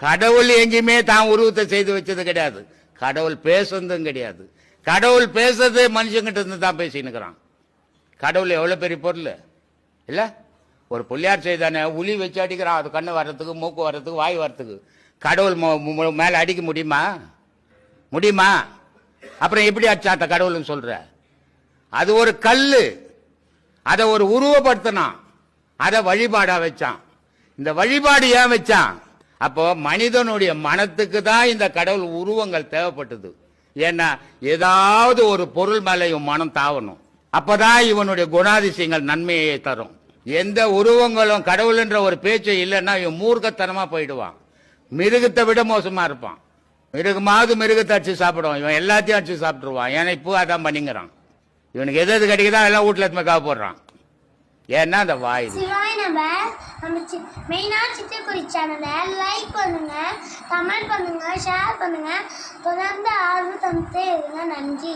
கடவுள் எங்கேயுமே தான் உருவத்தை செய்து வச்சது கிடையாது. கடவுள் பேசுறதும் கிடையாது. கடவுள் பேசுறது மனுஷங்கிட்ட இருந்து தான் பேசினுக்கிறான். கடவுள் எவ்வளவு பெரிய பொருள் இல்ல. ஒரு புள்ளியார் செய்தானே உளி வச்சு அடிக்கிறான், அது கண்ணு வர்றதுக்கு, மூக்கு வர்றதுக்கு, வாய் வர்றதுக்கு. கடவுள் மேல அடிக்க முடியுமா? முடியுமா? அப்புறம் எப்படி அடிச்சாத்த கடவுள்னு சொல்ற? அது ஒரு கல்லு, அதை ஒரு உருவப்படுத்தினான், அதை வழிபாடா வச்சான். இந்த வழிபாடு ஏன் வச்சான்? அப்போ மனிதனுடைய மனத்துக்கு தான் இந்த கடவுள் உருவங்கள் தேவைப்பட்டது. ஏன்னா ஏதாவது ஒரு பொருள் மேல இவன் மனம் தாவணும், அப்பதான் இவனுடைய குணாதிசயங்கள் நன்மையை தரும். எந்த உருவங்களும் கடவுள் என்ற ஒரு பேச்சு இல்லைன்னா இவன் மூர்க்கத்தனமா போயிடுவான். மிருகத்தை விட மோசமா இருப்பான். மிருகமாவது மிருகத்தை அடிச்சு சாப்பிடுவான், இவன் எல்லாத்தையும் அடிச்சு சாப்பிட்டுருவான். ஏன்னா இப்போ அதான் பண்ணிங்கிறான். இவனுக்கு எது கிடைக்குதா எல்லாம் வீட்டுல காவ போடுறான். ஏன்னா அந்த வாய். மெயினா சித்திரக்குறி சேனலை லைக் பண்ணுங்க, கமெண்ட் பண்ணுங்க, ஷேர் பண்ணுங்க, தொடர்ந்து ஆர்வம் தந்துட்டே இருங்க. நன்றி.